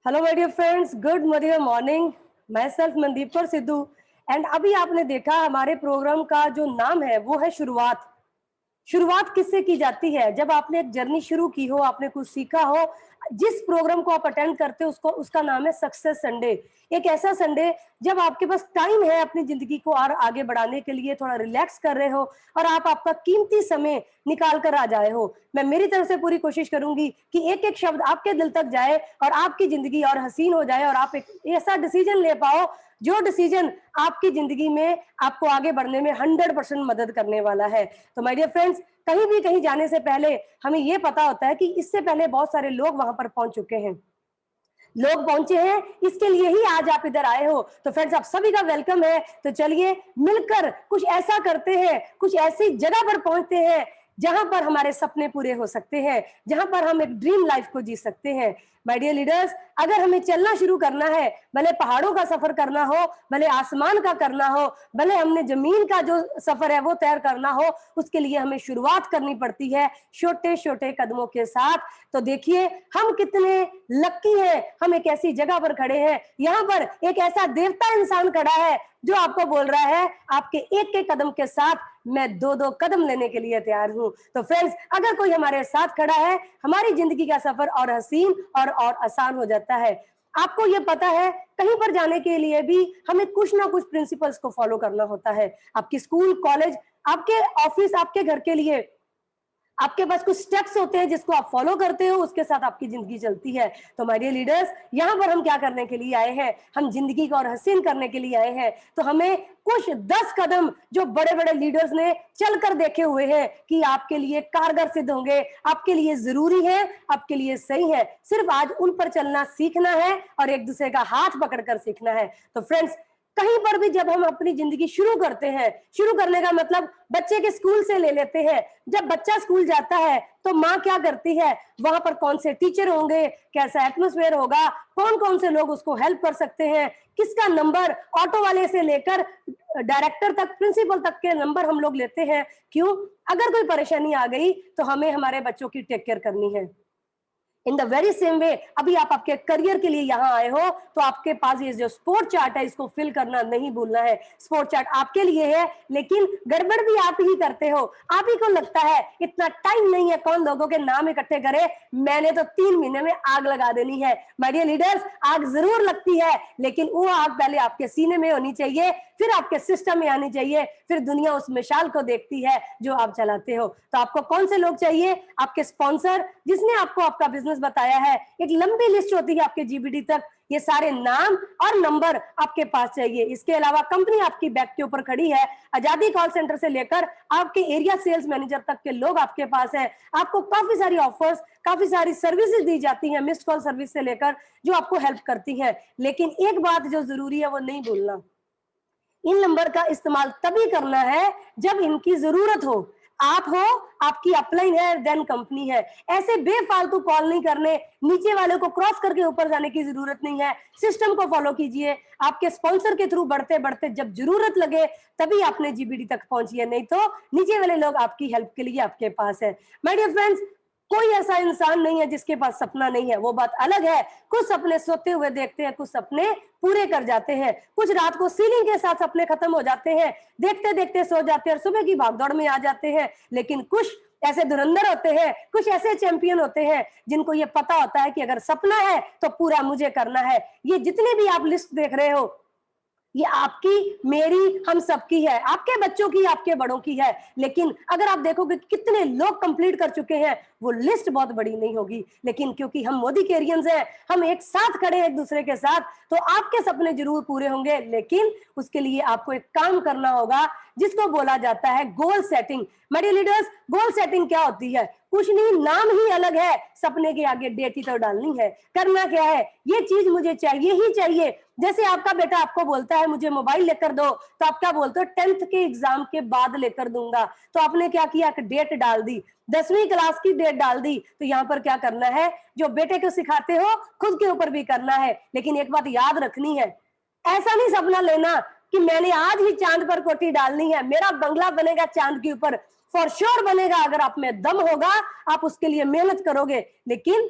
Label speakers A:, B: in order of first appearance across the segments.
A: Hello my dear friends, good morning morning. मैं self Mandeep Kaur Sidhu. And अभी आपने देखा हमारे प्रोग्राम का जो नाम है वो है शुरुआत। शुरुआत किससे की जाती है? जब आपने एक जर्नी शुरू की हो, आपने कुछ सीखा हो। जिस प्रोग्राम को आप अटेंड करते हो उसको उसका नाम है सक्सेस संडे। एक ऐसा संडे जब आपके पास टाइम है अपनी जिंदगी को और आगे बढ़ाने के लिए, थोड़ा रिलैक्स कर रहे हो और आप आपका कीमती समय निकाल कर आ जाए हो। मैं मेरी तरफ से पूरी कोशिश करूंगी कि एक एक शब्द आपके दिल तक जाए और आपकी जिंदगी और हसीन हो जाए और आप एक ऐसा डिसीजन ले पाओ जो डिसीजन आपकी जिंदगी में आपको आगे बढ़ने में 100% मदद करने वाला है। तो माय डियर फ्रेंड्स, कहीं भी कहीं जाने से पहले हमें ये पता होता है कि इससे पहले बहुत सारे लोग वहां पर पहुंच चुके हैं। लोग पहुंचे हैं, इसके लिए ही आज आप इधर आए हो। तो फ्रेंड्स, आप सभी का वेलकम है। तो चलिए मिलकर कुछ ऐसा करते हैं, कुछ ऐसी जगह पर पहुंचते हैं जहां पर हमारे सपने पूरे हो सकते हैं, जहां पर हम एक ड्रीम लाइफ को जी सकते हैं। माय डियर लीडर्स, अगर हमें चलना शुरू करना है, भले पहाड़ों का सफर करना हो, भले आसमान का करना हो, भले हमने जमीन का जो सफर है वो तैर करना हो, उसके लिए हमें शुरुआत करनी पड़ती है छोटे छोटे कदमों के साथ। तो देखिए हम कितने लकी हैं, हम एक ऐसी जगह पर खड़े हैं, यहाँ पर एक ऐसा देवता इंसान खड़ा है जो आपको बोल रहा है आपके एक एक कदम के साथ मैं दो दो कदम लेने के लिए तैयार हूं। तो फ्रेंड्स, अगर कोई हमारे साथ खड़ा है, हमारी जिंदगी का सफर और हसीन और आसान हो जाता है। आपको ये पता है, कहीं पर जाने के लिए भी हमें कुछ ना कुछ प्रिंसिपल्स को फॉलो करना होता है। आपकी स्कूल, कॉलेज, आपके ऑफिस, आपके घर के लिए आपके पास कुछ स्टेप्स होते हैं जिसको आप फॉलो करते हो, उसके साथ आपकी जिंदगी चलती है। तो माय डियर लीडर्स, यहाँ पर हम क्या करने के लिए आए हैं? हम जिंदगी को और हसीन करने के लिए आए हैं। तो हमें कुछ 10 कदम जो बड़े बड़े लीडर्स ने चलकर देखे हुए हैं कि आपके लिए कारगर सिद्ध होंगे, आपके लिए जरूरी है, आपके लिए सही है, सिर्फ आज उन पर चलना सीखना है और एक दूसरे का हाथ पकड़कर सीखना है। तो फ्रेंड्स, कहीं पर भी जब हम अपनी जिंदगी शुरू करते हैं, शुरू करने का मतलब बच्चे के स्कूल से ले लेते हैं। जब बच्चा स्कूल जाता है तो माँ क्या करती है? वहां पर कौन से टीचर होंगे, कैसा एटमॉस्फेयर होगा, कौन कौन से लोग उसको हेल्प कर सकते हैं, किसका नंबर, ऑटो वाले से लेकर डायरेक्टर तक, प्रिंसिपल तक के नंबर हम लोग लेते हैं। क्यों? अगर कोई परेशानी आ गई तो हमें हमारे बच्चों की टेक केयर करनी है। In the very same way, अभी आप आपके करियर के लिए यहाँ आए हो तो आपके पास ये जो स्पोर्ट चार्ट है इसको फिल करना नहीं भूलना है। स्पोर्ट चार्ट आपके लिए है, लेकिन गड़बड़ भी आप ही करते हो। आप ही को लगता है इतना टाइम नहीं है, कौन लोगों के नाम इकट्ठे करे, मैंने तो 3 महीने में आग लगा देनी है। माय डियर लीडर्स, आग जरूर लगती है, लेकिन वो आग पहले आपके सीने में होनी चाहिए, फिर आपके सिस्टम में आनी चाहिए, फिर दुनिया उस मिसाल को देखती है जो आप चलाते हो। तो आपको कौन से लोग चाहिए? आपके स्पॉन्सर, जिसने आपको आपका बिजनेस बताया है। एक लंबी लिस्ट होती है आपके जीबीडी तक, ये सारे नाम और नंबर आपके पास चाहिए। इसके अलावा कंपनी आपकी बैक के ऊपर खड़ी है, आजादी कॉल सेंटर से लेकर आपके एरिया सेल्स मैनेजर तक के लोग आपके पास हैं। आपको काफी सारी ऑफर्स, काफी सारी सर्विसेज दी जाती हैं, मिस्ड कॉल सर्विस से लेकर, जो आपको हेल्प करती है। लेकिन एक बात जो जरूरी है वो नहीं भूलना, इन नंबर का इस्तेमाल तभी करना है जब इनकी जरूरत हो। आप हो, आपकी अपलाइन है, देन कंपनी है। ऐसे बेफालतू कॉल नहीं करने, नीचे वाले को क्रॉस करके ऊपर जाने की जरूरत नहीं है। सिस्टम को फॉलो कीजिए। आपके स्पॉन्सर के थ्रू बढ़ते बढ़ते जब जरूरत लगे तभी आपने जीबीडी तक पहुंचिए, नहीं तो नीचे वाले लोग आपकी हेल्प के लिए आपके पास है। माय डियर फ्रेंड्स, कोई ऐसा इंसान नहीं है जिसके पास सपना नहीं है, वो बात अलग है। कुछ सपने सोते हुए देखते हैं, कुछ सपने पूरे कर जाते हैं, कुछ रात को सीलिंग के साथ सपने खत्म हो जाते हैं, देखते देखते सो जाते हैं और सुबह की भागदौड़ में आ जाते हैं। लेकिन कुछ ऐसे धुरंधर होते हैं, कुछ ऐसे चैंपियन होते हैं जिनको ये पता होता है कि अगर सपना है तो पूरा मुझे करना है। ये जितने भी आप लिस्ट देख रहे हो, ये आपकी, मेरी, हम सबकी है, आपके बच्चों की, आपके बड़ों की है। लेकिन अगर आप देखोगे कितने लोग कंप्लीट कर चुके हैं, वो लिस्ट बहुत बड़ी नहीं होगी। लेकिन क्योंकि हम मोदी केरियंस हैं, हम एक साथ खड़े हैं एक दूसरे के साथ, तो आपके सपने जरूर पूरे होंगे। लेकिन उसके लिए आपको एक काम करना होगा जिसको बोला जाता है गोल सेटिंग। मेरे लीडर्स, गोल सेटिंग क्या होती है? कुछ नहीं, नाम ही अलग है, सपने के आगे डेट ही तो डालनी है। करना क्या है? ये चीज मुझे चाहिए ही चाहिए। जैसे आपका बेटा आपको बोलता है मुझे मोबाइल लेकर दो, तो आप क्या बोलते हो? 10th के एग्जाम के बाद लेकर दूंगा। तो आपने क्या किया? एक डेट डाल दी, 10वीं क्लास की डेट डाल दी। तो यहाँ पर क्या करना है? जो बेटे को सिखाते हो खुद के ऊपर भी करना है। लेकिन एक बात याद रखनी है, ऐसा नहीं सपना लेना कि मैंने आज ही चांद पर कोठी डालनी है, मेरा बंगला बनेगा चांद के ऊपर। फॉर श्योर बनेगा, अगर आप में दम होगा, आप उसके लिए मेहनत करोगे। लेकिन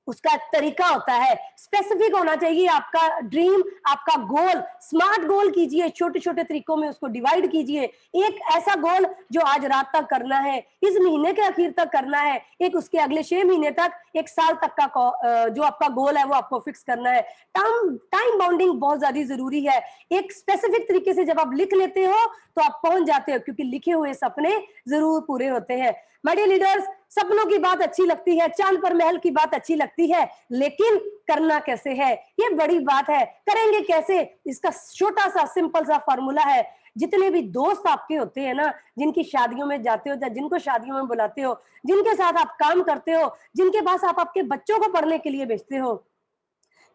A: उसका एक तरीका होता है, स्पेसिफिक होना चाहिए आपका ड्रीम, आपका गोल। स्मार्ट गोल कीजिए, छोटे छोटे तरीकों में उसको डिवाइड कीजिए। एक ऐसा गोल जो आज रात तक करना है, इस महीने के आखिर तक करना है, एक उसके अगले 6 महीने तक, एक साल तक का जो आपका गोल है वो आपको फिक्स करना है। टाइम बाउंडिंग बहुत ज्यादा जरूरी है। एक स्पेसिफिक तरीके से जब आप लिख लेते हो तो आप पहुंच जाते हो, क्योंकि लिखे हुए सपने जरूर पूरे होते हैं। माय डियर लीडर्स, सपनों की बात अच्छी लगती है, चांद पर महल की बात अच्छी लगती है, लेकिन करना कैसे है ये बड़ी बात है। करेंगे कैसे, इसका छोटा सा सिंपल सा फॉर्मूला है। जितने भी दोस्त आपके होते हैं ना, जिनकी शादियों में जाते हो, जिनको शादियों में बुलाते हो, जिनके साथ आप काम करते हो, जिनके पास आप आपके बच्चों को पढ़ने के लिए भेजते हो,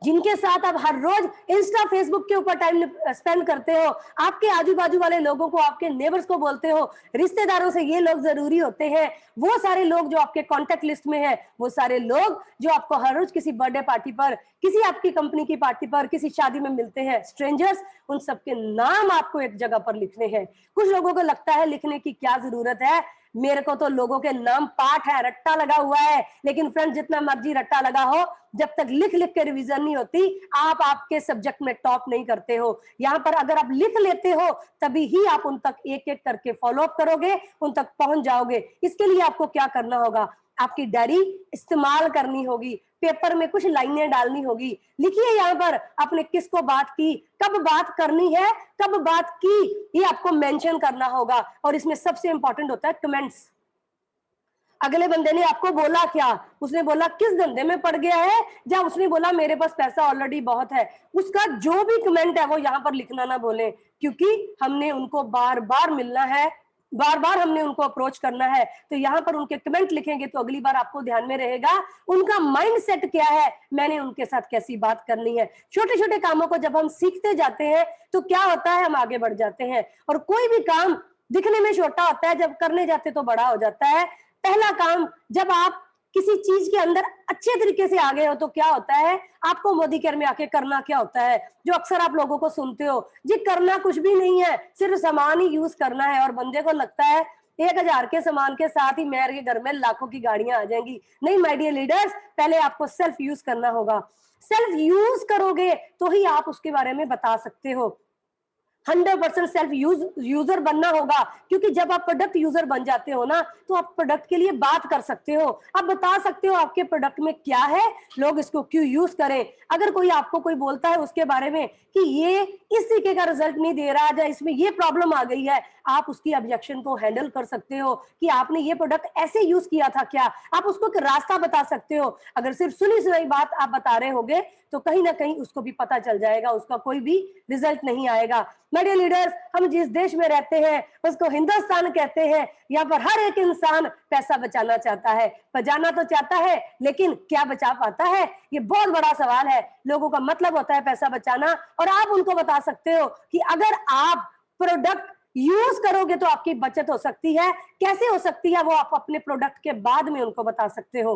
A: जिनके साथ आप हर रोज इंस्टा फेसबुक के ऊपर टाइम स्पेंड करते हो, आपके आजू बाजू वाले लोगों को, आपके नेबर्स को बोलते हो, रिश्तेदारों से ये लोग जरूरी होते हैं, वो सारे लोग जो आपके कॉन्टेक्ट लिस्ट में है, वो सारे लोग जो आपको हर रोज किसी बर्थडे पार्टी पर, किसी आपकी कंपनी की पार्टी पर, किसी शादी में मिलते हैं, स्ट्रेंजर्स, उन सबके नाम आपको एक जगह पर लिखने हैं। कुछ लोगों को लगता है लिखने की क्या जरूरत है, मेरे को तो लोगों के नाम पाठ है, रट्टा लगा हुआ है। लेकिन फ्रेंड, जितना मर्जी रट्टा लगा हो, जब तक लिख लिख के रिवीजन नहीं होती, आप आपके सब्जेक्ट में टॉप नहीं करते हो। यहाँ पर अगर आप लिख लेते हो, तभी ही आप उन तक एक एक करके फॉलो अप करोगे, उन तक पहुंच जाओगे। इसके लिए आपको क्या करना होगा, आपकी डायरी इस्तेमाल करनी होगी, पेपर में कुछ लाइनें डालनी होगी। लिखिए यहाँ पर आपने किसको बात की, कब बात करनी है, कब बात की, ये आपको मेंशन करना होगा। और इसमें सबसे इंपॉर्टेंट होता है कमेंट्स। अगले बंदे ने आपको बोला क्या, उसने बोला किस धंधे में पड़ गया है, या उसने बोला मेरे पास पैसा ऑलरेडी बहुत है, उसका जो भी कमेंट है वो यहाँ पर लिखना ना भूलें, क्योंकि हमने उनको बार बार मिलना है, बार बार हमने उनको अप्रोच करना है। तो यहाँ पर उनके कमेंट लिखेंगे तो अगली बार आपको ध्यान में रहेगा उनका माइंड सेट क्या है, मैंने उनके साथ कैसी बात करनी है। छोटे छोटे कामों को जब हम सीखते जाते हैं तो क्या होता है, हम आगे बढ़ जाते हैं। और कोई भी काम दिखने में छोटा होता है, जब करने जाते तो बड़ा हो जाता है। पहला काम, जब आप किसी चीज के अंदर अच्छे तरीके से आ गए हो तो क्या होता है, आपको मोदी केयर में आके करना क्या होता है, जो अक्सर आप लोगों को सुनते हो, जी करना कुछ भी नहीं है, सिर्फ सामान ही यूज करना है। और बंदे को लगता है 1000 के सामान के साथ ही मेरे घर में लाखों की गाड़ियां आ जाएंगी। नहीं माय डियर लीडर्स, पहले आपको सेल्फ यूज करना होगा। सेल्फ यूज करोगे तो ही आप उसके बारे में बता सकते हो। 100% सेल्फ यूजर बनना होगा, क्योंकि जब आप प्रोडक्ट यूजर बन जाते हो ना, तो आप प्रोडक्ट के लिए बात कर सकते हो, आप बता सकते हो आपके प्रोडक्ट में क्या है, लोग इसको क्यों यूज करें। अगर कोई आपको कोई बोलता है उसके बारे में कि ये इस तरीके का रिजल्ट नहीं दे रहा, या इसमें ये प्रॉब्लम आ गई है, आप उसकी ऑब्जेक्शन को हैंडल कर सकते हो कि आपने ये प्रोडक्ट ऐसे यूज किया था क्या, आप उसको एक रास्ता बता सकते हो। अगर सिर्फ सुनी सुनाई बात आप बता रहे होगे तो कहीं ना कहीं उसको भी पता चल जाएगा, उसका कोई भी रिजल्ट नहीं आएगा। माय डियर लीडर्स, हम जिस देश में रहते हैं उसको हिंदुस्तान कहते हैं। यहाँ पर हर एक इंसान पैसा बचाना चाहता है, बचाना तो चाहता है, लेकिन क्या बचा पाता है, ये बहुत बड़ा सवाल है। लोगों का मतलब होता है पैसा बचाना, और आप उनको बता सकते हो कि अगर आप प्रोडक्ट यूज करोगे तो आपकी बचत हो सकती है। कैसे हो सकती है वो आप अपने प्रोडक्ट के बाद में उनको बता सकते हो।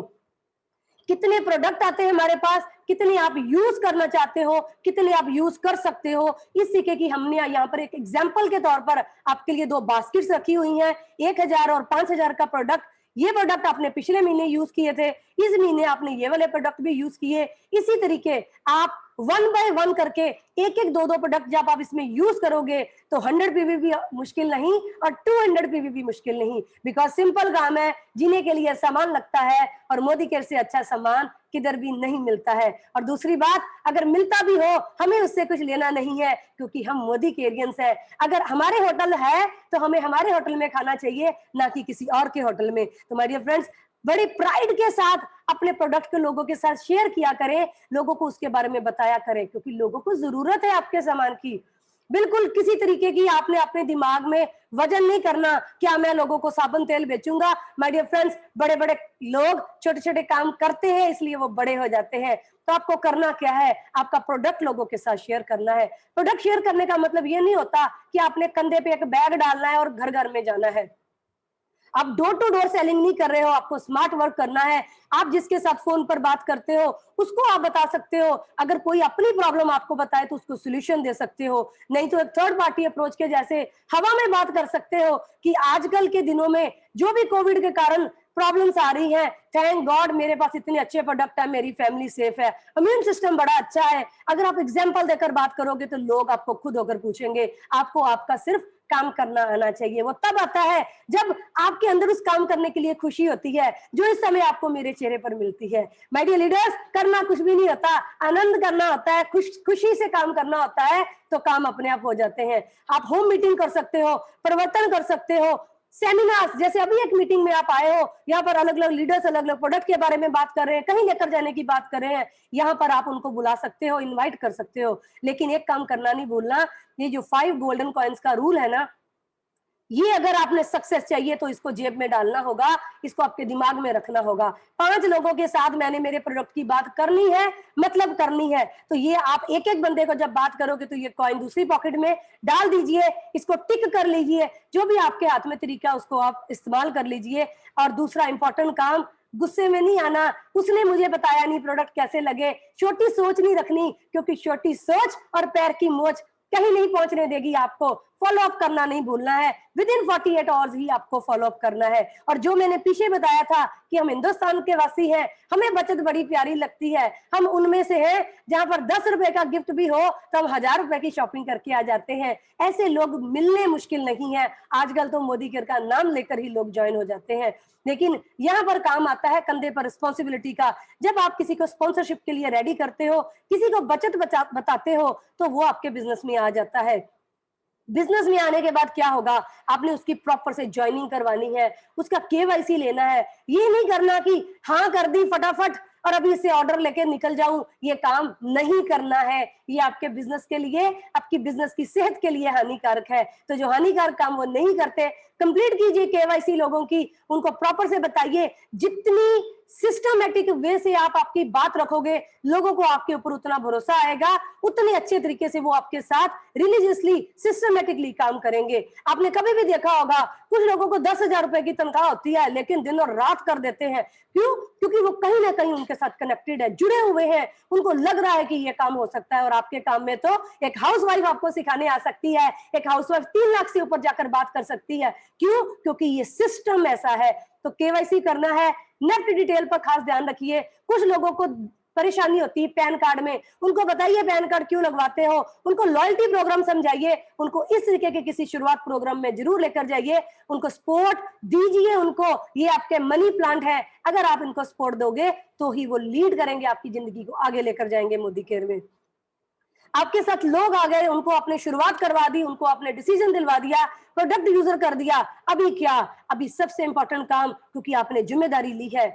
A: कितने प्रोडक्ट आते हैं हमारे पास, कितने आप यूज करना चाहते हो, कितने आप यूज कर सकते हो, इस तरीके की हमने यहाँ पर एक एग्जांपल के तौर पर आपके लिए 2 बास्केट्स रखी हुई हैं, 1000 और 5000 का प्रोडक्ट। ये प्रोडक्ट आपने पिछले महीने यूज किए थे, इस महीने आपने ये वाले प्रोडक्ट भी यूज किए। इसी तरीके आप 1 बाय 1 करके एक एक 2 प्रोडक्ट जब आप इसमें यूज करोगे तो 100 पीवी भी मुश्किल नहीं और 200 पीवी भी मुश्किल नहीं, बिकॉज सिंपल काम है, जीने के लिए सामान लगता है, और मोदी केयर से अच्छा सामान किधर भी नहीं मिलता है। और दूसरी बात, अगर मिलता भी हो हमें उससे कुछ लेना नहीं है, क्योंकि हम मोदी केरियंस है। अगर हमारे होटल है तो हमें हमारे होटल में खाना चाहिए, ना कि किसी और के होटल में। तो माय डियर फ्रेंड्स, बड़ी प्राइड के साथ अपने प्रोडक्ट को लोगों के साथ शेयर किया करें, लोगों को उसके बारे में बताया करें, क्योंकि लोगों को जरूरत है आपके सामान की। बिल्कुल किसी तरीके की आपने अपने दिमाग में वजन नहीं करना, क्या मैं लोगों को साबुन तेल बेचूंगा। माय डियर फ्रेंड्स, बड़े बड़े लोग छोटे छोटे काम करते हैं, इसलिए वो बड़े हो जाते हैं। तो आपको करना क्या है, आपका प्रोडक्ट लोगों के साथ शेयर करना है। प्रोडक्ट शेयर करने का मतलब ये नहीं होता कि आपने कंधे पे एक बैग डालना है और घर घर में जाना है। आप डोर टू डोर सेलिंग नहीं कर रहे हो, आपको स्मार्ट वर्क करना है। आप जिसके साथ फोन पर बात करते हो उसको आप बता सकते हो, अगर कोई अपनी प्रॉब्लम आपको बताए तो उसको सोल्यूशन दे सकते हो। नहीं तो एक थर्ड पार्टी अप्रोच के जैसे हवा में बात कर सकते हो कि आजकल के दिनों में जो भी कोविड के कारण प्रॉब्लम्स आ रही हैं, थैंक गॉड मेरे पास इतने अच्छे प्रोडक्ट है, मेरी फैमिली सेफ है, इम्यून सिस्टम बड़ा अच्छा है। अगर आप एग्जाम्पल देकर बात करोगे तो लोग आपको खुद होकर पूछेंगे, आपको आपका सिर्फ काम करना आना चाहिए। वो तब आता है जब आपके अंदर उस काम करने के लिए खुशी होती है, जो इस समय आपको मेरे चेहरे पर मिलती है। माय डियर लीडर्स, करना कुछ भी नहीं होता, आनंद करना होता है, खुशी से काम करना होता है, तो काम अपने आप हो जाते हैं। आप होम मीटिंग कर सकते हो, परिवर्तन कर सकते हो, सेमिनार्स, जैसे अभी एक मीटिंग में आप आए हो, यहाँ पर अलग अलग लीडर्स अलग अलग प्रोडक्ट के बारे में बात कर रहे हैं, कहीं लेकर जाने की बात कर रहे हैं, यहाँ पर आप उनको बुला सकते हो, इनवाइट कर सकते हो। लेकिन एक काम करना नहीं भूलना, ये जो 5 गोल्डन कॉइन्स का रूल है ना, ये अगर आपने सक्सेस चाहिए तो इसको जेब में डालना होगा, इसको आपके दिमाग में रखना होगा। 5 लोगों के साथ मैंने मेरे प्रोडक्ट की बात करनी है, मतलब करनी है, तो ये आप एक एक बंदे को जब बात करोगे तो ये कॉइन दूसरी पॉकेट में डाल दीजिए, इसको टिक कर लीजिए, जो भी आपके हाथ में तरीका उसको आप इस्तेमाल कर लीजिए। और दूसरा इंपॉर्टेंट काम, गुस्से में नहीं आना, उसने मुझे बताया नहीं प्रोडक्ट कैसे लगे, छोटी सोच नहीं रखनी, क्योंकि छोटी सोच और पैर की मोच कहीं नहीं पहुंचने देगी आपको। फॉलो अप करना नहीं भूलना है, विद इन 48 आवर्स ही आपको फॉलो अप करना है। और जो मैंने पीछे बताया था कि हम हिंदुस्तान के वासी हैं, हमें बचत बड़ी प्यारी लगती है, हम उनमें से हैं जहां पर 10 रुपए का गिफ्ट भी हो तो हम 1000 रुपए की शॉपिंग करके आ जाते हैं। ऐसे लोग मिलने मुश्किल नहीं है, आजकल तो मोदी केयर का नाम लेकर ही लोग ज्वाइन हो जाते हैं। लेकिन यहाँ पर काम आता है कंधे पर रिस्पॉन्सिबिलिटी का। जब आप किसी को स्पॉन्सरशिप के लिए रेडी करते हो, किसी को बचत बताते हो, तो वो आपके बिजनेस में आ जाता है। बिजनेस में आने के बाद क्या होगा, आपने उसकी प्रॉपर से ज्वाइनिंग करवानी है, उसका केवाईसी लेना है। ये नहीं करना कि हाँ कर दी फटाफट और अभी इससे ऑर्डर लेके निकल जाऊं, ये काम नहीं करना है। ये आपके बिजनेस के लिए, आपकी बिजनेस की सेहत के लिए हानिकारक है। तो जो हानिकारक काम वो नहीं करते, कंप्लीट कीजिए केवाईसी लोगों की, उनको प्रॉपर से बताइए। जितनी सिस्टमैटिक वे से आप आपकी बात रखोगे, लोगों को आपके ऊपर उतना भरोसा आएगा, उतने अच्छे तरीके से वो आपके साथ रिलीजियसली सिस्टमैटिकली काम करेंगे। आपने कभी भी देखा होगा, कुछ लोगों को 10,000 रुपए की तनख्वाह होती है, लेकिन दिन और रात कर देते हैं। क्यों? क्योंकि वो कहीं ना कहीं उनके साथ कनेक्टेड है, जुड़े हुए हैं, उनको लग रहा है कि ये काम हो सकता है। और आपके काम में तो एक हाउसवाइफ आपको सिखाने आ सकती है, एक हाउसवाइफ 3 लाख से ऊपर जाकर बात कर सकती है। क्यों? क्योंकि ये सिस्टम ऐसा है। तो केवाईसी करना है, नेफ्ट डिटेल पर खास ध्यान रखिए। कुछ लोगों को परेशानी होती है पैन कार्ड में, उनको बताइए पैन कार्ड क्यों लगवाते हो, उनको लॉयल्टी प्रोग्राम समझाइए, उनको इस तरीके के किसी शुरुआत प्रोग्राम में जरूर लेकर जाइए, उनको सपोर्ट दीजिए। उनको, ये आपके मनी प्लांट है, अगर आप इनको सपोर्ट दोगे तो ही वो लीड करेंगे, आपकी जिंदगी को आगे लेकर जाएंगे मोदी केयर में। आपके साथ लोग आ गए, उनको आपने शुरुआत करवा दी, उनको आपने डिसीजन दिलवा दिया, प्रोडक्ट यूजर कर दिया। अभी क्या? अभी सबसे इंपॉर्टेंट काम, क्योंकि आपने जिम्मेदारी ली है,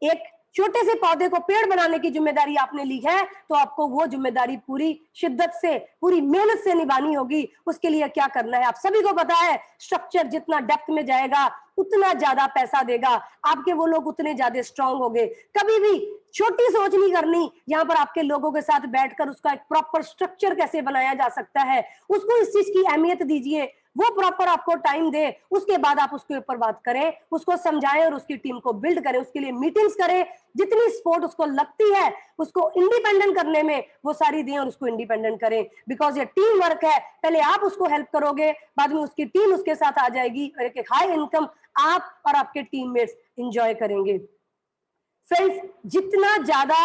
A: एक छोटे से पौधे को पेड़ बनाने की जिम्मेदारी आपने ली है, तो आपको वो जिम्मेदारी पूरी शिद्दत से, पूरी मेहनत से निभानी होगी। उसके लिए क्या करना है आप सभी को पता है। स्ट्रक्चर जितना डेप्थ में जाएगा उतना ज्यादा पैसा देगा, आपके वो लोग उतने ज्यादा स्ट्रांग होंगे। कभी भी छोटी सोच नहीं करनी, यहाँ पर आपके लोगों के साथ बैठकर उसका एक प्रॉपर स्ट्रक्चर कैसे बनाया जा सकता है, उसको इस चीज की अहमियत दीजिए, वो प्रॉपर आपको टाइम दे, उसके बाद आप उसके ऊपर बात करें, उसको समझाएं और उसकी टीम को बिल्ड करें, उसके लिए मीटिंग्स करें, जितनी सपोर्ट उसको लगती है उसको इंडिपेंडेंट करने में वो सारी दें और उसको इंडिपेंडेंट करें। बिकॉज ये टीम वर्क है, पहले आप उसको हेल्प करोगे, बाद में उसकी टीम उसके साथ आ जाएगी और एक हाई इनकम आप और आपके टीममेट्स एंजॉय करेंगे। फ्रेंड्स, जितना ज्यादा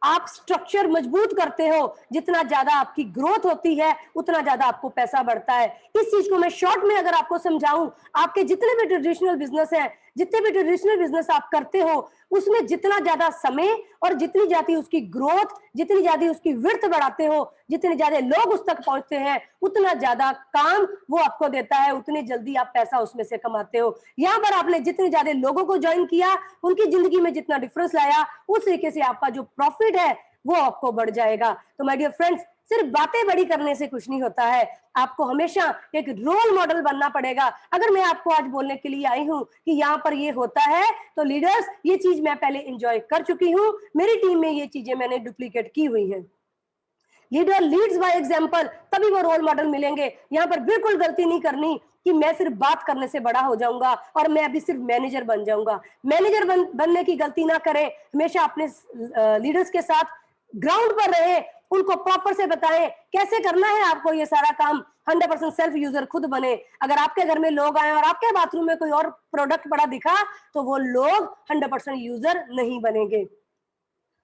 A: आप स्ट्रक्चर मजबूत करते हो, जितना ज्यादा आपकी ग्रोथ होती है, उतना ज्यादा आपको पैसा बढ़ता है। इस चीज को मैं शॉर्ट में अगर आपको समझाऊं, आपके जितने भी ट्रेडिशनल बिजनेस हैं, जितने भी ट्रेडिशनल बिजनेस आप करते हो, उसमें जितना ज्यादा समय और जितनी ज्यादा उसकी ग्रोथ, जितनी ज्यादा उसकी विड्थ बढ़ाते हो, जितने ज्यादा लोग उस तक पहुंचते हैं, उतना ज्यादा काम वो आपको देता है, उतनी जल्दी आप पैसा उसमें से कमाते हो। यहाँ पर आपने जितने ज्यादा लोगों को ज्वाइन किया, उनकी जिंदगी में जितना डिफरेंस लाया, उस तरीके से आपका जो प्रॉफिट है वो आपको बढ़ जाएगा। तो माय डियर फ्रेंड्स, सिर्फ बातें बड़ी करने से कुछ नहीं होता है, आपको हमेशा एक रोल मॉडल बनना पड़ेगा। अगर मैं आपको आज बोलने के लिए आई हूं कि यहाँ पर ये होता है, तो लीडर्स, ये चीज मैं पहले एंजॉय कर चुकी हूँ, मेरी टीम में ये चीजें मैंने डुप्लीकेट की हुई है। लीडर लीड्स बाय एग्जांपल, तभी वो रोल मॉडल मिलेंगे। यहाँ पर बिल्कुल गलती नहीं करनी कि मैं सिर्फ बात करने से बड़ा हो जाऊंगा और मैं अभी सिर्फ मैनेजर बन जाऊंगा। मैनेजर बनने की गलती ना करें, हमेशा अपने लीडर्स के साथ ग्राउंड पर रहे, उनको प्रॉपर से बताएं कैसे करना है आपको ये सारा काम। 100% सेल्फ यूजर खुद बने। अगर आपके घर में लोग आए और आपके बाथरूम में कोई और प्रोडक्ट पड़ा दिखा तो वो लोग 100% यूजर नहीं बनेंगे।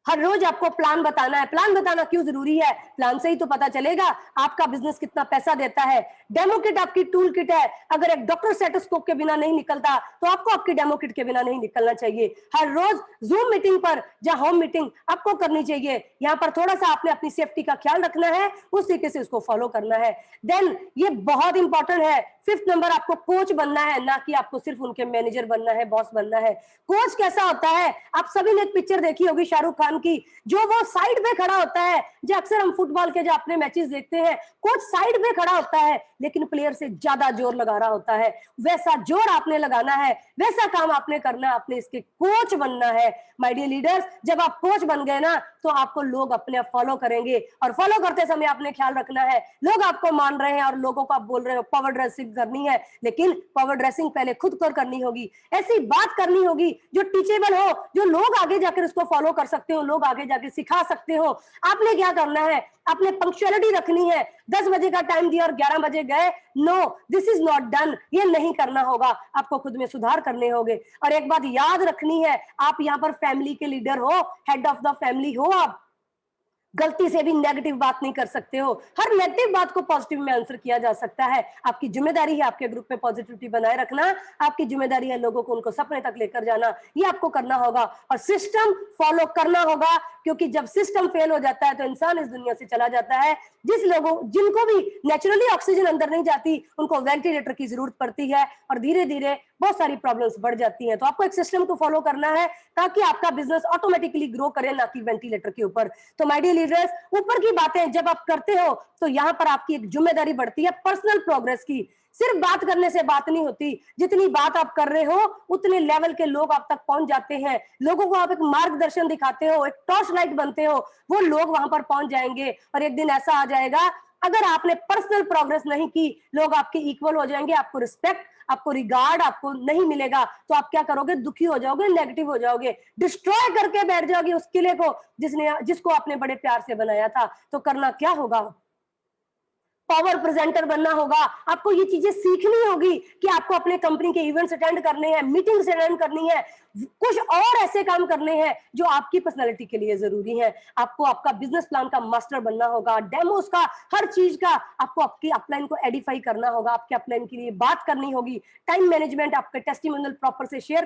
A: हर रोज आपको प्लान बताना है। प्लान बताना क्यों जरूरी है? प्लान से ही तो पता चलेगा आपका बिजनेस कितना पैसा देता है। डेमो किट आपकी टूल किट है। अगर एक डॉक्टर स्टेथोस्कोप के बिना नहीं निकलता तो आपको आपकी डेमो किट के बिना नहीं निकलना चाहिए। हर रोज जूम मीटिंग पर या होम मीटिंग आपको करनी चाहिए। यहाँ पर थोड़ा सा आपने अपनी सेफ्टी का ख्याल रखना है, उस तरीके से उसको फॉलो करना है। देन ये बहुत इंपॉर्टेंट है, 5th नंबर, आपको कोच बनना है, ना कि आपको सिर्फ उनके मैनेजर बनना है, बॉस बनना है। कोच कैसा होता है? आप सभी ने एक पिक्चर देखी होगी शाहरुख खान की, जो वो साइड पे खड़ा होता है। जो अक्सर हम फुटबॉल के जो अपने मैचेस देखते हैं, कोच साइड पे खड़ा होता है लेकिन प्लेयर से ज्यादा जोर लगा रहा होता है। वैसा जोर आपने लगाना है, वैसा काम आपने करना है, आपने इसके कोच बनना है। माय डियर लीडर्स, जब आप कोच बन गए ना तो आपको लोग अपने आप फॉलो करेंगे, और फॉलो करते समय आपने ख्याल रखना है लोग आपको मान रहे हैं और लोगों को आप बोल रहे हो पावर ड्रेसिंग करनी है, लेकिन पावर ड्रेसिंग पहले खुद कर करनी होगी। ऐसी बात करनी होगी जो टीचेबल हो, जो लोग आगे जाकर उसको फॉलो कर सकते हो, लोग आगे जाकर सिखा सकते हो। आपने क्या करना है? आपने पंक्चुअलिटी रखनी है। 10 बजे का टाइम दिया और 11 बजे गए, no, this is not done. ये नहीं करना होगा, आपको खुद में सुधार करने होंगे। और एक बात याद रखनी है, आप यहाँ पर फैमिली के लीडर हो, हेड ऑफ द फैमिली हो आप। गलती से भी नेगेटिव बात नहीं कर सकते हो। हर नेगेटिव बात को पॉजिटिव में आंसर किया जा सकता है। आपकी जिम्मेदारी है आपके ग्रुप में पॉजिटिविटी बनाए रखना, आपकी जिम्मेदारी है लोगों को उनको सपने तक लेकर जाना। ये आपको करना होगा और सिस्टम फॉलो करना होगा, क्योंकि जब सिस्टम फेल हो जाता है तो इंसान इस दुनिया से चला जाता है। जिनको भी नेचुरली ऑक्सीजन अंदर नहीं जाती, उनको वेंटिलेटर की जरूरत पड़ती है और धीरे धीरे बहुत सारी प्रॉब्लम्स बढ़ जाती हैं। तो आपको एक सिस्टम को फॉलो करना है ताकि आपका बिजनेस ऑटोमेटिकली ग्रो करे, ना कि वेंटिलेटर के ऊपर। तो माय डियर लीडर्स, ऊपर की बातें जब आप करते हो तो यहाँ पर आपकी एक जिम्मेदारी बढ़ती है पर्सनल प्रोग्रेस की। सिर्फ बात करने से बात नहीं होती, जितनी बात आप कर रहे हो उतने लेवल के लोग आप तक पहुंच जाते हैं। लोगों को आप एक मार्गदर्शन दिखाते हो, एक टॉर्च लाइट बनते हो, वो लोग वहां पर पहुंच जाएंगे। और एक दिन ऐसा आ जाएगा, अगर आपने पर्सनल प्रोग्रेस नहीं की, लोग आपके इक्वल हो जाएंगे, आपको रिस्पेक्ट, आपको रिगार्ड आपको नहीं मिलेगा। तो आप क्या करोगे? दुखी हो जाओगे, नेगेटिव हो जाओगे, डिस्ट्रॉय करके बैठ जाओगे उस किले को जिसको आपने बड़े प्यार से बनाया था। तो करना क्या होगा? पावर प्रेजेंटर बनना होगा। आपको ये चीजें सीखनी होगी कि आपको अपने कंपनी के इवेंट्स अटेंड करने हैं, मीटिंग्स अटेंड करनी है, कुछ और ऐसे काम करने हैं जो आपकी पर्सनालिटी के लिए जरूरी है। आपको आपका बिजनेस प्लान का मास्टर बनना होगा, डेमोस का, हर चीज का आपको आपकी अपलाइन को एडिफाई करना होगा, आपके अपलाइन के लिए बात करनी होगी। टाइम मैनेजमेंट, आपके टेस्टिमोनियल प्रॉपर से शेयर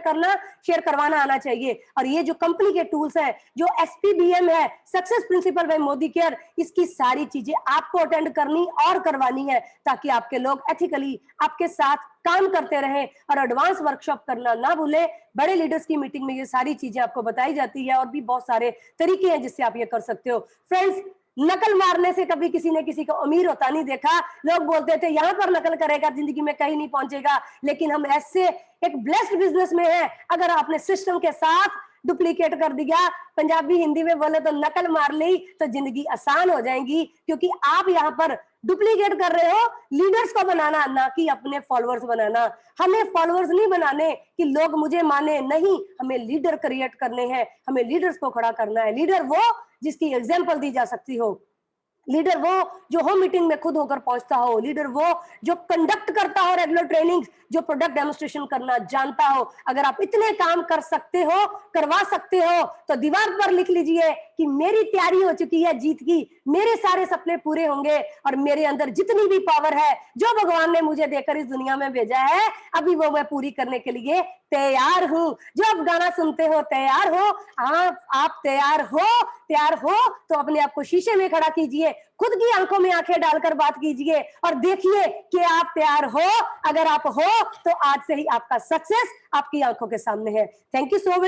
A: करवाना आना चाहिए। और ये जो कंपनी के टूल्स हैं, जो SPBM है, success principal bye Modi care, इसकी सारी चीजें आपको अटेंड करनी और करवानी है, ताकि आपके लोग एथिकली आपके साथ काम करते रहे। और एडवांस वर्कशॉप करना ना भूले। बड़े लीडर्स की मीटिंग में ये सारी चीजें आपको बताई जाती है और भी बहुत सारे तरीके हैं जिससे आप ये कर सकते हो। फ्रेंड्स, नकल मारने से कभी किसी ने किसी को अमीर होता नहीं देखा। लोग बोलते थे यहाँ पर नकल करेगा जिंदगी में कहीं नहीं पहुंचेगा, लेकिन हम ऐसे एक ब्लेस्ड बिजनेस में हैं, अगर आपने सिस्टम के साथ डुप्लीकेट कर दिया, पंजाबी हिंदी में बोले तो नकल मार ली, तो जिंदगी आसान हो जाएगी। क्योंकि आप यहाँ पर डुप्लीकेट कर रहे हो लीडर्स को बनाना, ना कि अपने फॉलोअर्स बनाना। हमें फॉलोअर्स नहीं बनाने कि लोग मुझे माने, नहीं, हमें लीडर क्रिएट करने हैं, हमें लीडर्स को खड़ा करना है। लीडर वो जिसकी एग्जाम्पल दी जा सकती हो, लीडर वो जो होम मीटिंग में खुद होकर पहुंचता हो, लीडर वो जो कंडक्ट करता हो रेगुलर ट्रेनिंग, जो प्रोडक्ट डेमोन्स्ट्रेशन करना जानता हो। अगर आप इतने काम कर सकते हो, करवा सकते हो, तो दीवार पर लिख लीजिए कि मेरी तैयारी हो चुकी है जीत की, मेरे सारे सपने पूरे होंगे और मेरे अंदर जितनी भी पावर है जो भगवान ने मुझे देकर इस दुनिया में भेजा है, अभी वो मैं पूरी करने के लिए तैयार हूं। जो आप गाना सुनते हो, तैयार हो? आप तैयार हो तो अपने आप को शीशे में खड़ा कीजिए, खुद की आंखों में आंखें डालकर बात कीजिए और देखिए कि आप तैयार हो। अगर आप हो तो आज से ही आपका सक्सेस आपकी आंखों के सामने है। Thank you so much.